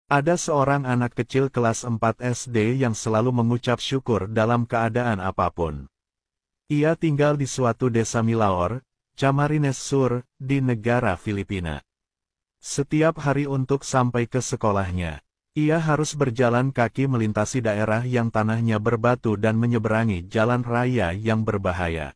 Ada seorang anak kecil kelas 4 SD yang selalu mengucap syukur dalam keadaan apapun. Ia tinggal di suatu desa Milaor, Camarines Sur, di negara Filipina. Setiap hari untuk sampai ke sekolahnya, ia harus berjalan kaki melintasi daerah yang tanahnya berbatu dan menyeberangi jalan raya yang berbahaya,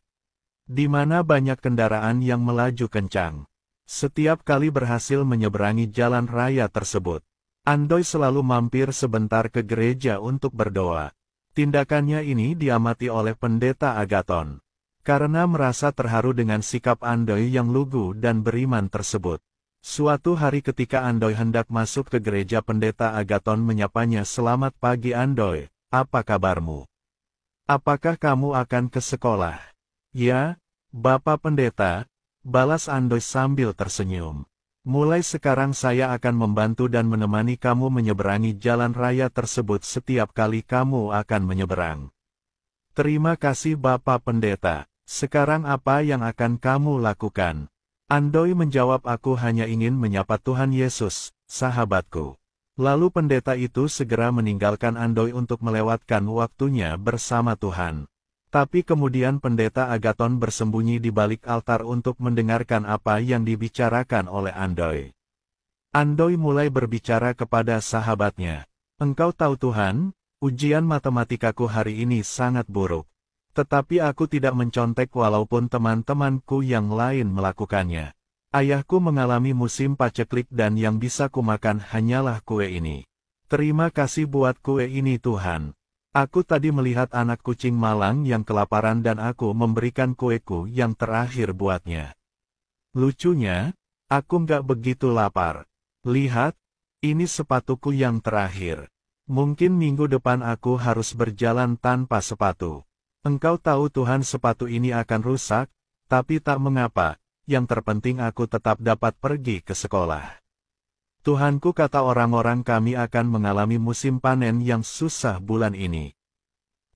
di mana banyak kendaraan yang melaju kencang. Setiap kali berhasil menyeberangi jalan raya tersebut, Andoy selalu mampir sebentar ke gereja untuk berdoa. Tindakannya ini diamati oleh Pendeta Agaton, karena merasa terharu dengan sikap Andoy yang lugu dan beriman tersebut. Suatu hari ketika Andoy hendak masuk ke gereja, Pendeta Agaton menyapanya, "Selamat pagi Andoy, apa kabarmu? Apakah kamu akan ke sekolah?" "Ya, Bapak Pendeta," balas Andoy sambil tersenyum. "Mulai sekarang saya akan membantu dan menemani kamu menyeberangi jalan raya tersebut setiap kali kamu akan menyeberang." "Terima kasih Bapak Pendeta. Sekarang apa yang akan kamu lakukan?" Andoy menjawab, "Aku hanya ingin menyapa Tuhan Yesus, sahabatku." Lalu pendeta itu segera meninggalkan Andoy untuk melewatkan waktunya bersama Tuhan. Tapi kemudian Pendeta Agaton bersembunyi di balik altar untuk mendengarkan apa yang dibicarakan oleh Andoy. Andoy mulai berbicara kepada sahabatnya, "Engkau tahu Tuhan, ujian matematikaku hari ini sangat buruk. Tetapi aku tidak mencontek walaupun teman-temanku yang lain melakukannya. Ayahku mengalami musim paceklik dan yang bisa kumakan hanyalah kue ini. Terima kasih buat kue ini Tuhan. Aku tadi melihat anak kucing malang yang kelaparan dan aku memberikan kueku yang terakhir buatnya. Lucunya, aku nggak begitu lapar. Lihat, ini sepatuku yang terakhir. Mungkin minggu depan aku harus berjalan tanpa sepatu. Engkau tahu Tuhan, sepatu ini akan rusak, tapi tak mengapa, yang terpenting aku tetap dapat pergi ke sekolah. Tuhanku, kata orang-orang, kami akan mengalami musim panen yang susah bulan ini.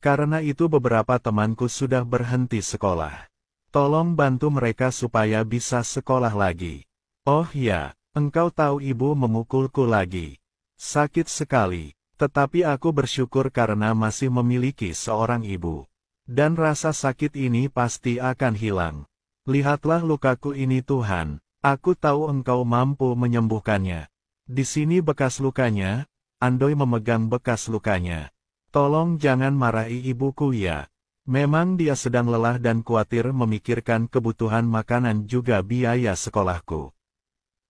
Karena itu beberapa temanku sudah berhenti sekolah. Tolong bantu mereka supaya bisa sekolah lagi. Oh ya, engkau tahu ibu memukulku lagi. Sakit sekali, tetapi aku bersyukur karena masih memiliki seorang ibu. Dan rasa sakit ini pasti akan hilang. Lihatlah lukaku ini Tuhan, aku tahu engkau mampu menyembuhkannya. Di sini bekas lukanya." Andoy memegang bekas lukanya. "Tolong jangan marahi ibuku ya. Memang dia sedang lelah dan khawatir memikirkan kebutuhan makanan juga biaya sekolahku.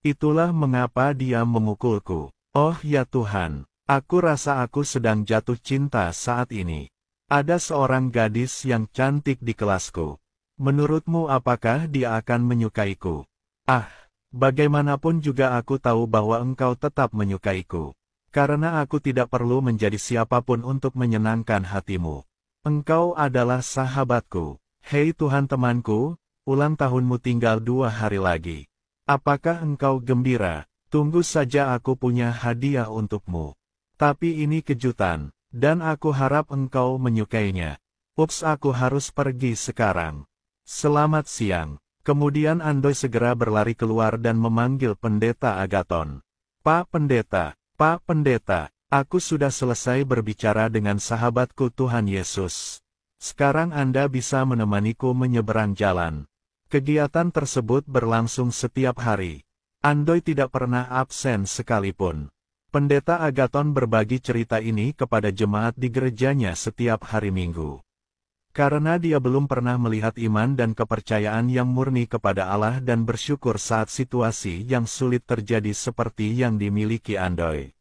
Itulah mengapa dia memukulku. Oh ya Tuhan, aku rasa aku sedang jatuh cinta saat ini. Ada seorang gadis yang cantik di kelasku. Menurutmu apakah dia akan menyukaiku? Ah, bagaimanapun juga aku tahu bahwa engkau tetap menyukaiku. Karena aku tidak perlu menjadi siapapun untuk menyenangkan hatimu. Engkau adalah sahabatku. Hei Tuhan temanku, ulang tahunmu tinggal 2 hari lagi. Apakah engkau gembira? Tunggu saja, aku punya hadiah untukmu. Tapi ini kejutan, dan aku harap engkau menyukainya. Ups, aku harus pergi sekarang. Selamat siang." Kemudian Andoy segera berlari keluar dan memanggil Pendeta Agaton. Pak Pendeta, aku sudah selesai berbicara dengan sahabatku Tuhan Yesus. Sekarang Anda bisa menemaniku menyeberang jalan." Kegiatan tersebut berlangsung setiap hari. Andoy tidak pernah absen sekalipun. Pendeta Agaton berbagi cerita ini kepada jemaat di gerejanya setiap hari Minggu. Karena dia belum pernah melihat iman dan kepercayaan yang murni kepada Allah dan bersyukur saat situasi yang sulit terjadi seperti yang dimiliki Andoy.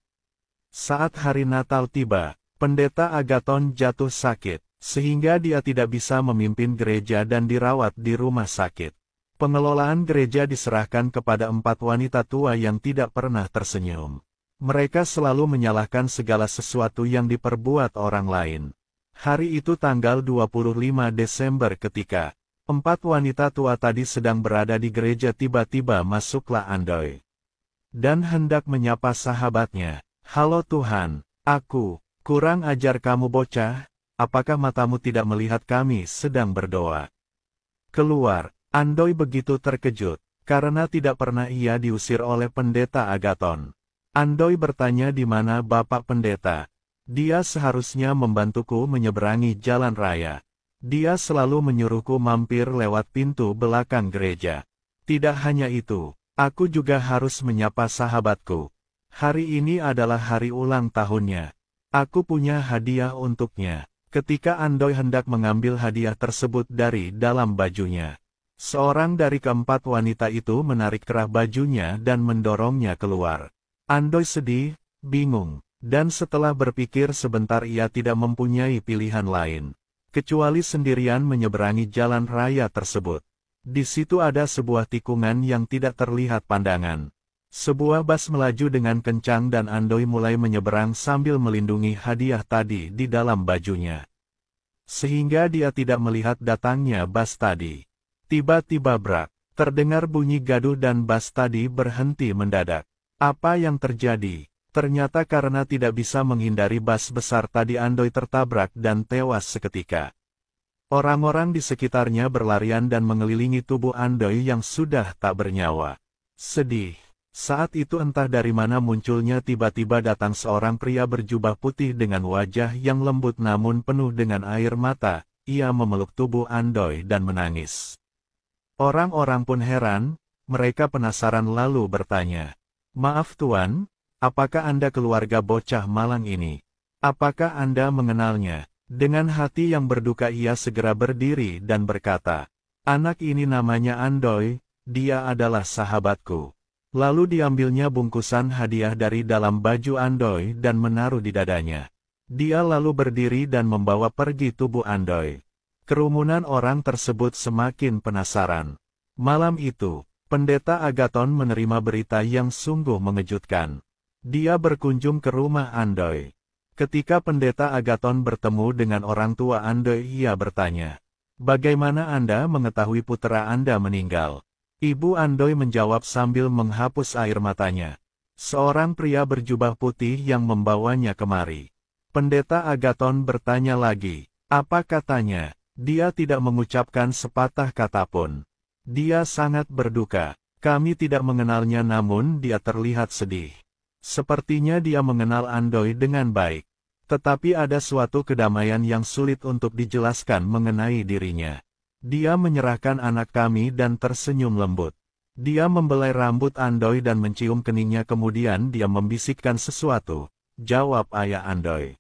Saat hari Natal tiba, Pendeta Agaton jatuh sakit, sehingga dia tidak bisa memimpin gereja dan dirawat di rumah sakit. Pengelolaan gereja diserahkan kepada 4 wanita tua yang tidak pernah tersenyum. Mereka selalu menyalahkan segala sesuatu yang diperbuat orang lain. Hari itu tanggal 25 Desember ketika 4 wanita tua tadi sedang berada di gereja, tiba-tiba masuklah Andoy. Dan hendak menyapa sahabatnya. "Halo Tuhan, aku kurang ajar kamu bocah, apakah matamu tidak melihat kami sedang berdoa?" Keluar, Andoy begitu terkejut, karena tidak pernah ia diusir oleh Pendeta Agaton. Andoy bertanya di mana Bapak Pendeta. Dia seharusnya membantuku menyeberangi jalan raya. Dia selalu menyuruhku mampir lewat pintu belakang gereja. Tidak hanya itu, aku juga harus menyapa sahabatku. Hari ini adalah hari ulang tahunnya. Aku punya hadiah untuknya. Ketika Andoy hendak mengambil hadiah tersebut dari dalam bajunya, seorang dari keempat wanita itu menarik kerah bajunya dan mendorongnya keluar. Andoy sedih, bingung, dan setelah berpikir sebentar ia tidak mempunyai pilihan lain, kecuali sendirian menyeberangi jalan raya tersebut. Di situ ada sebuah tikungan yang tidak terlihat pandangan. Sebuah bus melaju dengan kencang dan Andoy mulai menyeberang sambil melindungi hadiah tadi di dalam bajunya. Sehingga dia tidak melihat datangnya bus tadi. Tiba-tiba brak, terdengar bunyi gaduh dan bus tadi berhenti mendadak. Apa yang terjadi? Ternyata karena tidak bisa menghindari bus besar tadi Andoy tertabrak dan tewas seketika. Orang-orang di sekitarnya berlarian dan mengelilingi tubuh Andoy yang sudah tak bernyawa. Sedih. Saat itu entah dari mana munculnya tiba-tiba datang seorang pria berjubah putih dengan wajah yang lembut namun penuh dengan air mata. Ia memeluk tubuh Andoy dan menangis. Orang-orang pun heran, mereka penasaran lalu bertanya, "Maaf Tuan, apakah Anda keluarga bocah malang ini? Apakah Anda mengenalnya?" Dengan hati yang berduka ia segera berdiri dan berkata, "Anak ini namanya Andoy, dia adalah sahabatku." Lalu diambilnya bungkusan hadiah dari dalam baju Andoy dan menaruh di dadanya. Dia lalu berdiri dan membawa pergi tubuh Andoy. Kerumunan orang tersebut semakin penasaran. Malam itu, Pendeta Agaton menerima berita yang sungguh mengejutkan. Dia berkunjung ke rumah Andoy. Ketika Pendeta Agaton bertemu dengan orang tua Andoy, ia bertanya, "Bagaimana Anda mengetahui putra Anda meninggal?" Ibu Andoy menjawab sambil menghapus air matanya. "Seorang pria berjubah putih yang membawanya kemari." Pendeta Agaton bertanya lagi, "Apa katanya?" Dia tidak mengucapkan sepatah kata pun. Dia sangat berduka. Kami tidak mengenalnya namun dia terlihat sedih. Sepertinya dia mengenal Andoy dengan baik. Tetapi ada suatu kedamaian yang sulit untuk dijelaskan mengenai dirinya. Dia menyerahkan anak kami dan tersenyum lembut. Dia membelai rambut Andoy dan mencium keningnya kemudian dia membisikkan sesuatu. Jawab ayah Andoy.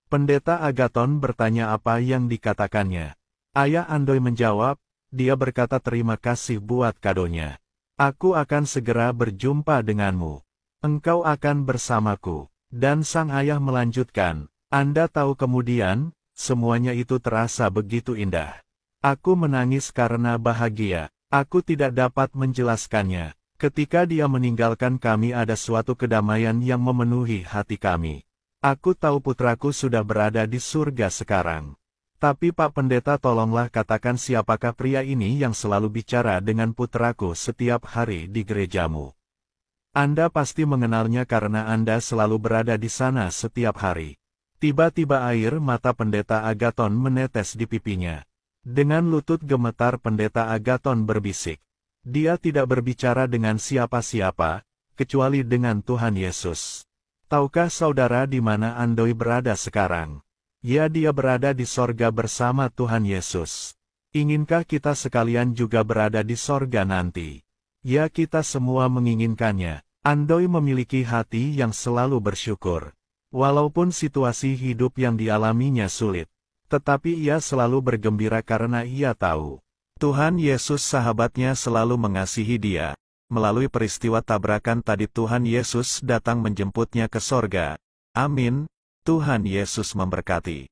Pendeta Agaton bertanya apa yang dikatakannya. Ayah Andoy menjawab, dia berkata terima kasih buat kadonya. Aku akan segera berjumpa denganmu. Engkau akan bersamaku. Dan sang ayah melanjutkan, Anda tahu kemudian, semuanya itu terasa begitu indah. Aku menangis karena bahagia. Aku tidak dapat menjelaskannya. Ketika dia meninggalkan kami ada suatu kedamaian yang memenuhi hati kami. Aku tahu putraku sudah berada di surga sekarang. Tapi Pak Pendeta tolonglah katakan siapakah pria ini yang selalu bicara dengan putraku setiap hari di gerejamu. Anda pasti mengenalnya karena Anda selalu berada di sana setiap hari. Tiba-tiba air mata Pendeta Agaton menetes di pipinya. Dengan lutut gemetar Pendeta Agaton berbisik. Dia tidak berbicara dengan siapa-siapa, kecuali dengan Tuhan Yesus. Tahukah saudara di mana Andoy berada sekarang? Ya, dia berada di sorga bersama Tuhan Yesus. Inginkah kita sekalian juga berada di sorga nanti? Ya, kita semua menginginkannya. Andoy memiliki hati yang selalu bersyukur. Walaupun situasi hidup yang dialaminya sulit. Tetapi ia selalu bergembira karena ia tahu Tuhan Yesus sahabatnya selalu mengasihi dia. Melalui peristiwa tabrakan tadi Tuhan Yesus datang menjemputnya ke sorga. Amin. Tuhan Yesus memberkati.